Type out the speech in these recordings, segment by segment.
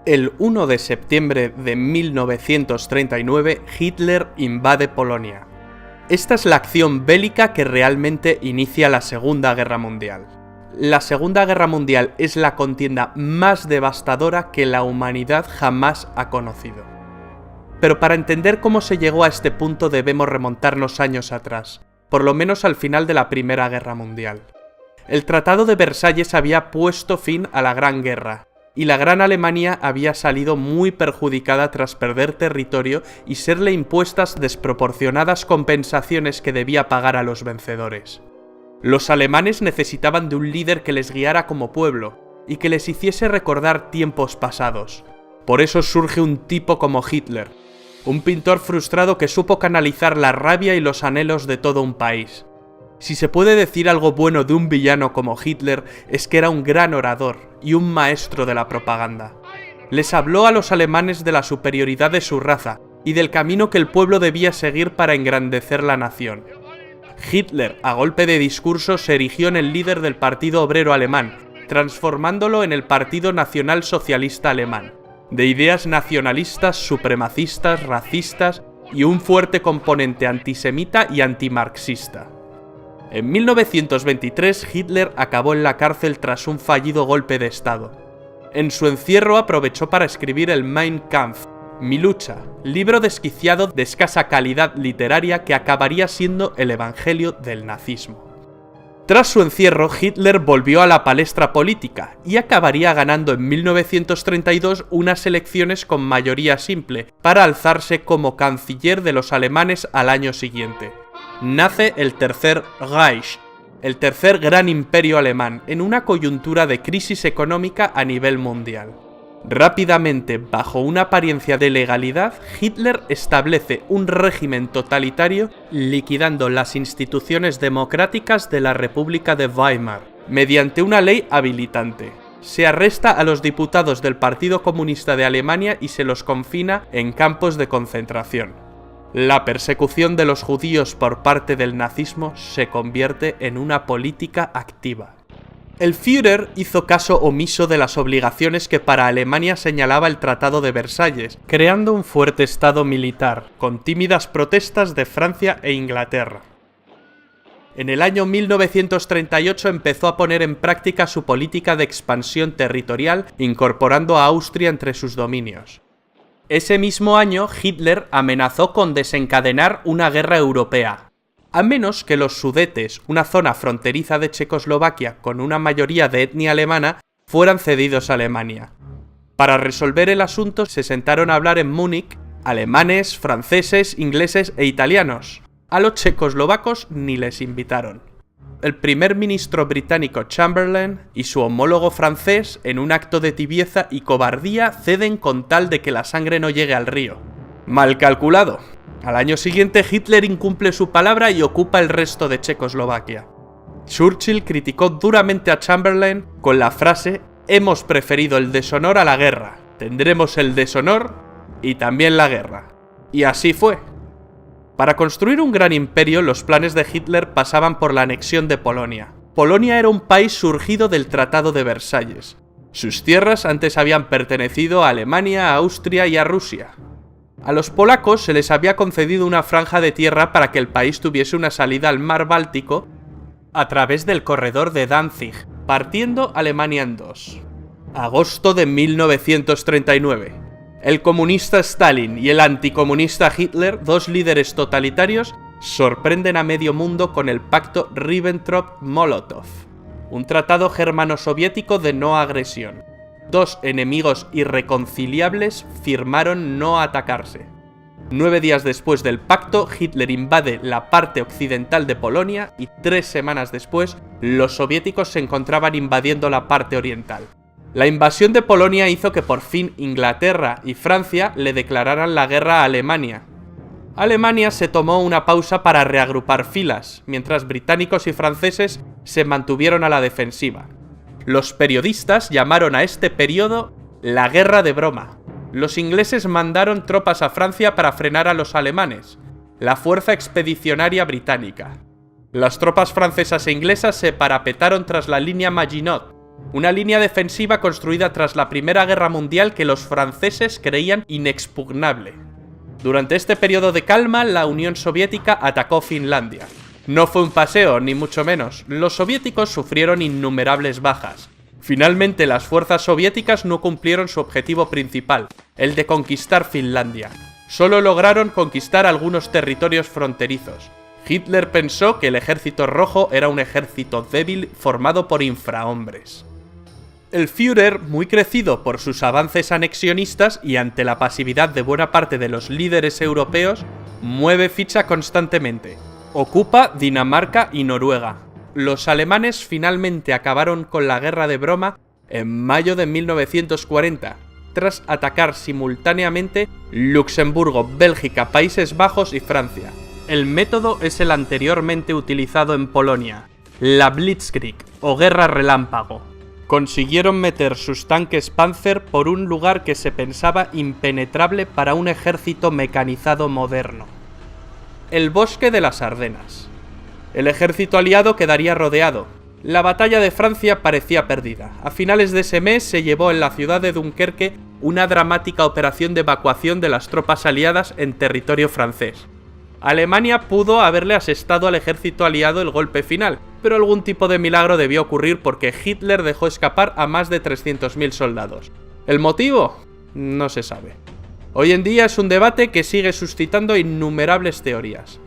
El 1 de septiembre de 1939, Hitler invade Polonia. Esta es la acción bélica que realmente inicia la Segunda Guerra Mundial. La Segunda Guerra Mundial es la contienda más devastadora que la humanidad jamás ha conocido. Pero para entender cómo se llegó a este punto debemos remontarnos años atrás, por lo menos al final de la Primera Guerra Mundial. El Tratado de Versalles había puesto fin a la Gran Guerra, y la Gran Alemania había salido muy perjudicada tras perder territorio y serle impuestas desproporcionadas compensaciones que debía pagar a los vencedores. Los alemanes necesitaban de un líder que les guiara como pueblo y que les hiciese recordar tiempos pasados. Por eso surge un tipo como Hitler, un pintor frustrado que supo canalizar la rabia y los anhelos de todo un país. Si se puede decir algo bueno de un villano como Hitler, es que era un gran orador y un maestro de la propaganda. Les habló a los alemanes de la superioridad de su raza y del camino que el pueblo debía seguir para engrandecer la nación. Hitler, a golpe de discurso, se erigió en el líder del Partido Obrero Alemán, transformándolo en el Partido Nacional Socialista Alemán, de ideas nacionalistas, supremacistas, racistas y un fuerte componente antisemita y antimarxista. En 1923, Hitler acabó en la cárcel tras un fallido golpe de Estado. En su encierro aprovechó para escribir el Mein Kampf, Mi lucha, libro desquiciado de escasa calidad literaria que acabaría siendo el evangelio del nazismo. Tras su encierro, Hitler volvió a la palestra política y acabaría ganando en 1932 unas elecciones con mayoría simple para alzarse como canciller de los alemanes al año siguiente. Nace el Tercer Reich, el tercer gran imperio alemán, en una coyuntura de crisis económica a nivel mundial. Rápidamente, bajo una apariencia de legalidad, Hitler establece un régimen totalitario liquidando las instituciones democráticas de la República de Weimar, mediante una ley habilitante. Se arresta a los diputados del Partido Comunista de Alemania y se los confina en campos de concentración. La persecución de los judíos por parte del nazismo se convierte en una política activa. El Führer hizo caso omiso de las obligaciones que para Alemania señalaba el Tratado de Versalles, creando un fuerte estado militar, con tímidas protestas de Francia e Inglaterra. En el año 1938 empezó a poner en práctica su política de expansión territorial, incorporando a Austria entre sus dominios. Ese mismo año, Hitler amenazó con desencadenar una guerra europea, a menos que los Sudetes, una zona fronteriza de Checoslovaquia con una mayoría de etnia alemana, fueran cedidos a Alemania. Para resolver el asunto se sentaron a hablar en Múnich alemanes, franceses, ingleses e italianos. A los checoslovacos ni les invitaron. El primer ministro británico Chamberlain y su homólogo francés, en un acto de tibieza y cobardía, ceden con tal de que la sangre no llegue al río. Mal calculado. Al año siguiente, Hitler incumple su palabra y ocupa el resto de Checoslovaquia. Churchill criticó duramente a Chamberlain con la frase: «Hemos preferido el deshonor a la guerra, tendremos el deshonor y también la guerra». Y así fue. Para construir un gran imperio, los planes de Hitler pasaban por la anexión de Polonia. Polonia era un país surgido del Tratado de Versalles. Sus tierras antes habían pertenecido a Alemania, a Austria y a Rusia. A los polacos se les había concedido una franja de tierra para que el país tuviese una salida al mar Báltico a través del corredor de Danzig, partiendo Alemania en dos. Agosto de 1939. El comunista Stalin y el anticomunista Hitler, dos líderes totalitarios, sorprenden a medio mundo con el pacto Ribbentrop-Molotov, un tratado germano-soviético de no agresión. Dos enemigos irreconciliables firmaron no atacarse. 9 días después del pacto, Hitler invade la parte occidental de Polonia y 3 semanas después, los soviéticos se encontraban invadiendo la parte oriental. La invasión de Polonia hizo que por fin Inglaterra y Francia le declararan la guerra a Alemania. Alemania se tomó una pausa para reagrupar filas, mientras británicos y franceses se mantuvieron a la defensiva. Los periodistas llamaron a este periodo la Guerra de Broma. Los ingleses mandaron tropas a Francia para frenar a los alemanes, la Fuerza Expedicionaria Británica. Las tropas francesas e inglesas se parapetaron tras la línea Maginot, una línea defensiva construida tras la Primera Guerra Mundial que los franceses creían inexpugnable. Durante este periodo de calma, la Unión Soviética atacó Finlandia. No fue un paseo, ni mucho menos. Los soviéticos sufrieron innumerables bajas. Finalmente, las fuerzas soviéticas no cumplieron su objetivo principal, el de conquistar Finlandia. Solo lograron conquistar algunos territorios fronterizos. Hitler pensó que el Ejército Rojo era un ejército débil formado por infrahombres. El Führer, muy crecido por sus avances anexionistas y ante la pasividad de buena parte de los líderes europeos, mueve ficha constantemente. Ocupa Dinamarca y Noruega. Los alemanes finalmente acabaron con la guerra de broma en mayo de 1940, tras atacar simultáneamente Luxemburgo, Bélgica, Países Bajos y Francia. El método es el anteriormente utilizado en Polonia, la Blitzkrieg o Guerra Relámpago. Consiguieron meter sus tanques Panzer por un lugar que se pensaba impenetrable para un ejército mecanizado moderno. El bosque de las Ardenas. El ejército aliado quedaría rodeado. La batalla de Francia parecía perdida. A finales de ese mes se llevó en la ciudad de Dunkerque una dramática operación de evacuación de las tropas aliadas en territorio francés. Alemania pudo haberle asestado al ejército aliado el golpe final, pero algún tipo de milagro debió ocurrir porque Hitler dejó escapar a más de 300.000 soldados. ¿El motivo? No se sabe. Hoy en día es un debate que sigue suscitando innumerables teorías.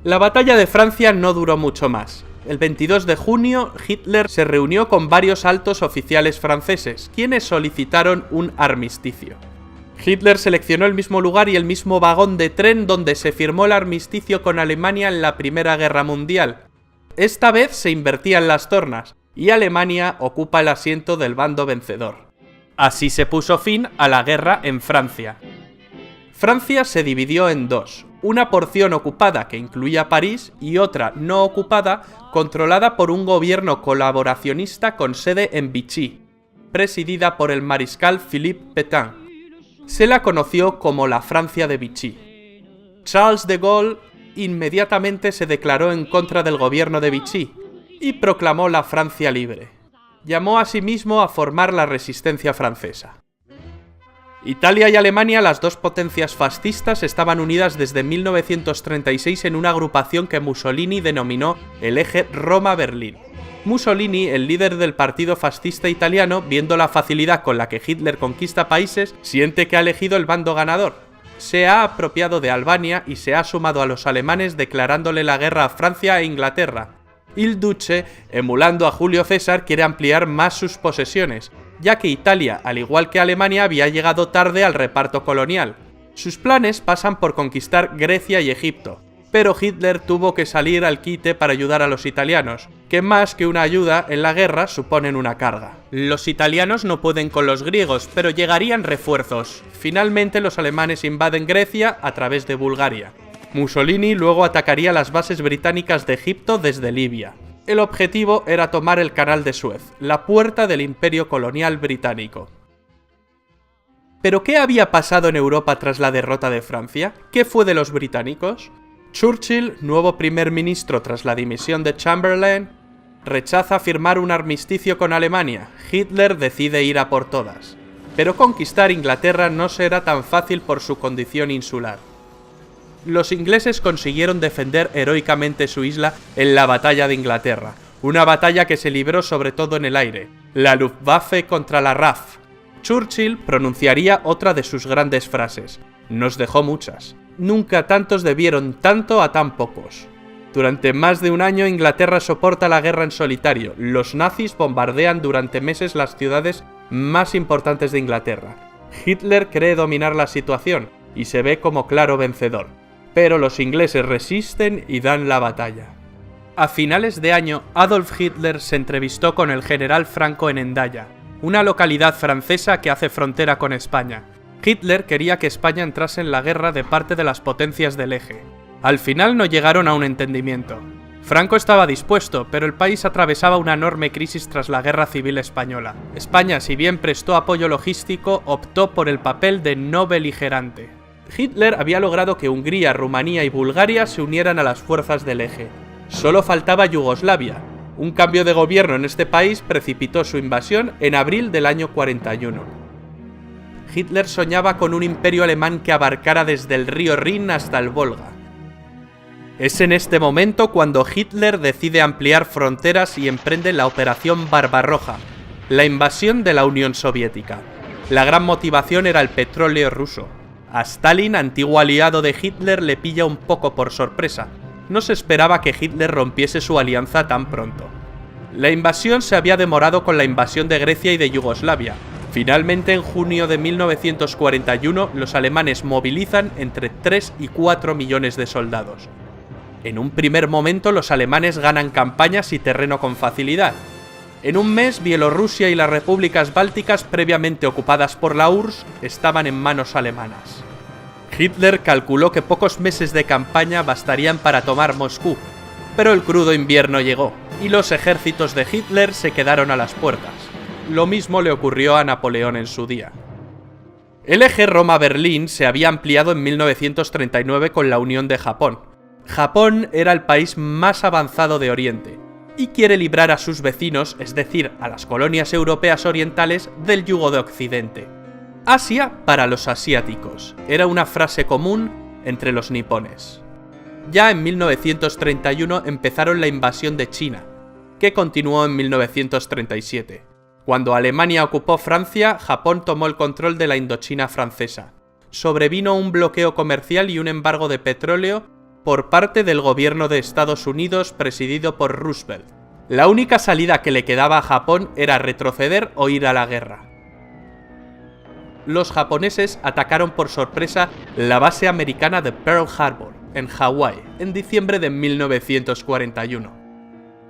La batalla de Francia no duró mucho más. El 22 de junio, Hitler se reunió con varios altos oficiales franceses, quienes solicitaron un armisticio. Hitler seleccionó el mismo lugar y el mismo vagón de tren donde se firmó el armisticio con Alemania en la Primera Guerra Mundial. Esta vez se invertían las tornas, y Alemania ocupa el asiento del bando vencedor. Así se puso fin a la guerra en Francia. Francia se dividió en dos, una porción ocupada que incluía París y otra no ocupada controlada por un gobierno colaboracionista con sede en Vichy, presidida por el mariscal Philippe Pétain. Se la conoció como la Francia de Vichy. Charles de Gaulle inmediatamente se declaró en contra del gobierno de Vichy y proclamó la Francia libre. Llamó a sí mismo a formar la resistencia francesa. Italia y Alemania, las dos potencias fascistas, estaban unidas desde 1936 en una agrupación que Mussolini denominó el eje Roma-Berlín. Mussolini, el líder del partido fascista italiano, viendo la facilidad con la que Hitler conquista países, siente que ha elegido el bando ganador. Se ha apropiado de Albania y se ha sumado a los alemanes declarándole la guerra a Francia e Inglaterra. Il Duce, emulando a Julio César, quiere ampliar más sus posesiones, ya que Italia, al igual que Alemania, había llegado tarde al reparto colonial. Sus planes pasan por conquistar Grecia y Egipto, pero Hitler tuvo que salir al quite para ayudar a los italianos, que más que una ayuda en la guerra suponen una carga. Los italianos no pueden con los griegos, pero llegarían refuerzos. Finalmente los alemanes invaden Grecia a través de Bulgaria. Mussolini luego atacaría las bases británicas de Egipto desde Libia. El objetivo era tomar el Canal de Suez, la puerta del imperio colonial británico. ¿Pero qué había pasado en Europa tras la derrota de Francia? ¿Qué fue de los británicos? Churchill, nuevo primer ministro tras la dimisión de Chamberlain, rechaza firmar un armisticio con Alemania. Hitler decide ir a por todas. Pero conquistar Inglaterra no será tan fácil por su condición insular. Los ingleses consiguieron defender heroicamente su isla en la Batalla de Inglaterra, una batalla que se libró sobre todo en el aire, la Luftwaffe contra la RAF. Churchill pronunciaría otra de sus grandes frases: "Nos dejó muchas. Nunca tantos debieron tanto a tan pocos". Durante más de un año Inglaterra soporta la guerra en solitario. Los nazis bombardean durante meses las ciudades más importantes de Inglaterra. Hitler cree dominar la situación y se ve como claro vencedor, pero los ingleses resisten y dan la batalla. A finales de año, Adolf Hitler se entrevistó con el general Franco en Hendaya, una localidad francesa que hace frontera con España. Hitler quería que España entrase en la guerra de parte de las potencias del eje. Al final no llegaron a un entendimiento. Franco estaba dispuesto, pero el país atravesaba una enorme crisis tras la Guerra Civil Española. España, si bien prestó apoyo logístico, optó por el papel de no beligerante. Hitler había logrado que Hungría, Rumanía y Bulgaria se unieran a las fuerzas del eje. Solo faltaba Yugoslavia, Un cambio de gobierno en este país precipitó su invasión en abril del año 41. Hitler soñaba con un imperio alemán que abarcara desde el río Rin hasta el Volga. Es en este momento cuando Hitler decide ampliar fronteras y emprende la Operación Barbarroja, la invasión de la Unión Soviética. La gran motivación era el petróleo ruso. A Stalin, antiguo aliado de Hitler, le pilla un poco por sorpresa. No se esperaba que Hitler rompiese su alianza tan pronto. La invasión se había demorado con la invasión de Grecia y de Yugoslavia. Finalmente, en junio de 1941, los alemanes movilizan entre 3 y 4 millones de soldados. En un primer momento, los alemanes ganan campañas y terreno con facilidad. En un mes, Bielorrusia y las repúblicas bálticas previamente ocupadas por la URSS estaban en manos alemanas. Hitler calculó que pocos meses de campaña bastarían para tomar Moscú, pero el crudo invierno llegó, y los ejércitos de Hitler se quedaron a las puertas. Lo mismo le ocurrió a Napoleón en su día. El eje Roma-Berlín se había ampliado en 1939 con la unión de Japón. Japón era el país más avanzado de Oriente, y quiere librar a sus vecinos, es decir, a las colonias europeas orientales, del yugo de Occidente. Asia para los asiáticos, era una frase común entre los nipones. Ya en 1931 empezaron la invasión de China, que continuó en 1937. Cuando Alemania ocupó Francia, Japón tomó el control de la Indochina francesa. Sobrevino un bloqueo comercial y un embargo de petróleo por parte del gobierno de Estados Unidos presidido por Roosevelt. La única salida que le quedaba a Japón era retroceder o ir a la guerra. Los japoneses atacaron por sorpresa la base americana de Pearl Harbor, en Hawái, en diciembre de 1941.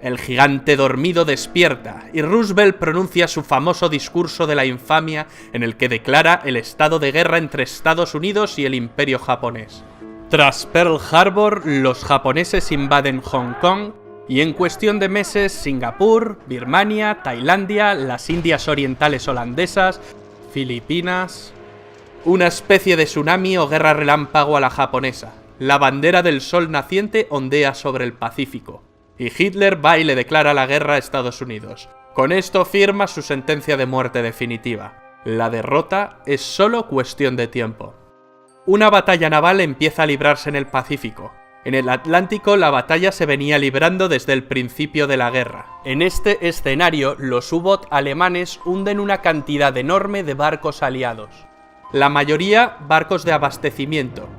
El gigante dormido despierta y Roosevelt pronuncia su famoso discurso de la infamia en el que declara el estado de guerra entre Estados Unidos y el Imperio japonés. Tras Pearl Harbor, los japoneses invaden Hong Kong y en cuestión de meses Singapur, Birmania, Tailandia, las Indias Orientales holandesas, Filipinas... Una especie de tsunami o guerra relámpago a la japonesa. La bandera del sol naciente ondea sobre el Pacífico. Y Hitler va y le declara la guerra a Estados Unidos. Con esto firma su sentencia de muerte definitiva. La derrota es solo cuestión de tiempo. Una batalla naval empieza a librarse en el Pacífico. En el Atlántico la batalla se venía librando desde el principio de la guerra. En este escenario, los U-Boot alemanes hunden una cantidad enorme de barcos aliados. La mayoría barcos de abastecimiento.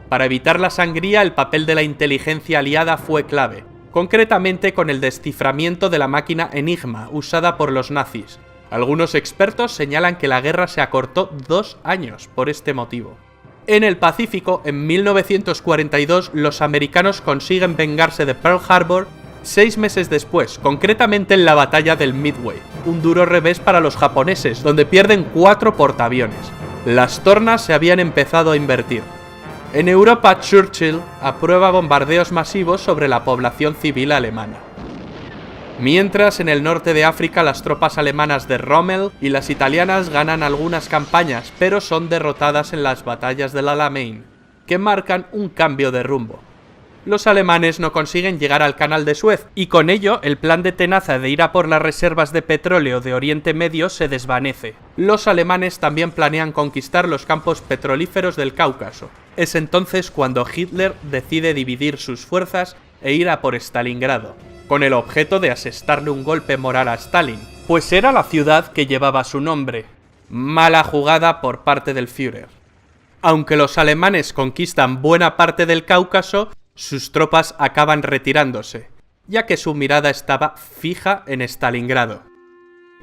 Para evitar la sangría, el papel de la inteligencia aliada fue clave, concretamente con el desciframiento de la máquina Enigma usada por los nazis. Algunos expertos señalan que la guerra se acortó 2 años por este motivo. En el Pacífico, en 1942, los americanos consiguen vengarse de Pearl Harbor 6 meses después, concretamente en la batalla del Midway, un duro revés para los japoneses, donde pierden 4 portaaviones. Las tornas se habían empezado a invertir. En Europa, Churchill aprueba bombardeos masivos sobre la población civil alemana. Mientras, en el norte de África, las tropas alemanas de Rommel y las italianas ganan algunas campañas, pero son derrotadas en las batallas del Alamein, que marcan un cambio de rumbo. Los alemanes no consiguen llegar al Canal de Suez, y con ello el plan de Tenaza de ir a por las reservas de petróleo de Oriente Medio se desvanece. Los alemanes también planean conquistar los campos petrolíferos del Cáucaso. Es entonces cuando Hitler decide dividir sus fuerzas e ir a por Stalingrado, con el objeto de asestarle un golpe moral a Stalin, pues era la ciudad que llevaba su nombre. Mala jugada por parte del Führer. Aunque los alemanes conquistan buena parte del Cáucaso, sus tropas acaban retirándose, ya que su mirada estaba fija en Stalingrado.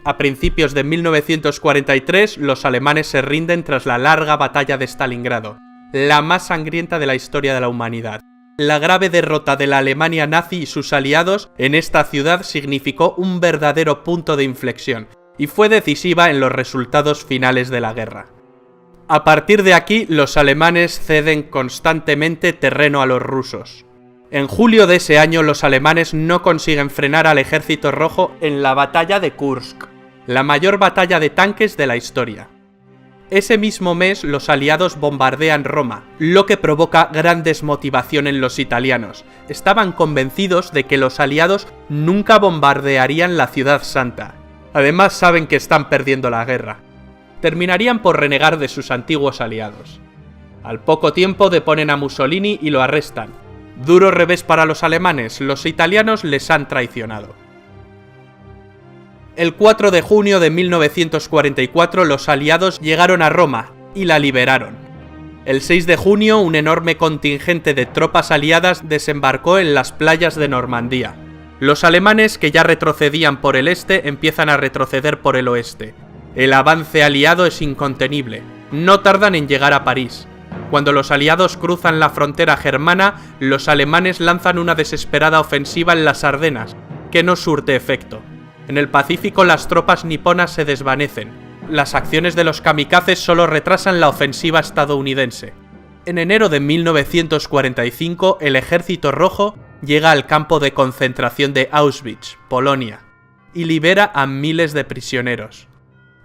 A principios de 1943, los alemanes se rinden tras la larga batalla de Stalingrado, la más sangrienta de la historia de la humanidad. La grave derrota de la Alemania nazi y sus aliados en esta ciudad significó un verdadero punto de inflexión, y fue decisiva en los resultados finales de la guerra. A partir de aquí, los alemanes ceden constantemente terreno a los rusos. En julio de ese año, los alemanes no consiguen frenar al ejército rojo en la batalla de Kursk, la mayor batalla de tanques de la historia. Ese mismo mes los aliados bombardean Roma, lo que provoca gran desmotivación en los italianos. Estaban convencidos de que los aliados nunca bombardearían la ciudad santa. Además saben que están perdiendo la guerra. Terminarían por renegar de sus antiguos aliados. Al poco tiempo deponen a Mussolini y lo arrestan. Duro revés para los alemanes, los italianos les han traicionado. El 4 de junio de 1944 los aliados llegaron a Roma y la liberaron. El 6 de junio un enorme contingente de tropas aliadas desembarcó en las playas de Normandía. Los alemanes, que ya retrocedían por el este, empiezan a retroceder por el oeste. El avance aliado es incontenible. No tardan en llegar a París. Cuando los aliados cruzan la frontera germana, los alemanes lanzan una desesperada ofensiva en las Ardenas, que no surte efecto. En el Pacífico las tropas niponas se desvanecen. Las acciones de los kamikazes solo retrasan la ofensiva estadounidense. En enero de 1945, el Ejército Rojo llega al campo de concentración de Auschwitz, Polonia, y libera a miles de prisioneros.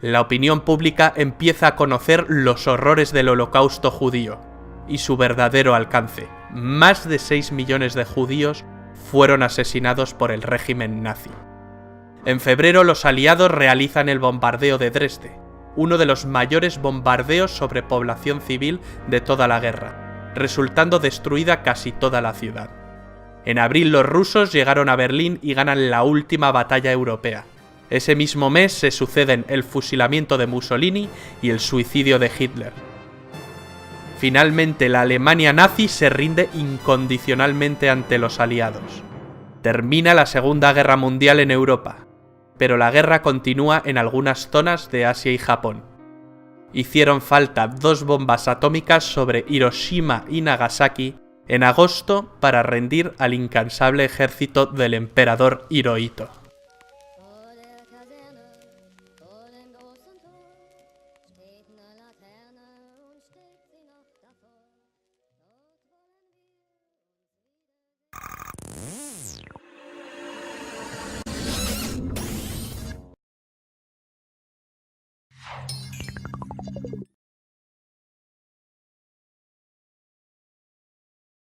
La opinión pública empieza a conocer los horrores del Holocausto judío y su verdadero alcance. Más de 6 millones de judíos fueron asesinados por el régimen nazi. En febrero los aliados realizan el bombardeo de Dresde, uno de los mayores bombardeos sobre población civil de toda la guerra, resultando destruida casi toda la ciudad. En abril los rusos llegaron a Berlín y ganan la última batalla europea. Ese mismo mes se suceden el fusilamiento de Mussolini y el suicidio de Hitler. Finalmente la Alemania nazi se rinde incondicionalmente ante los aliados. Termina la Segunda Guerra Mundial en Europa, pero la guerra continúa en algunas zonas de Asia y Japón. Hicieron falta 2 bombas atómicas sobre Hiroshima y Nagasaki en agosto para rendir al incansable ejército del emperador Hirohito.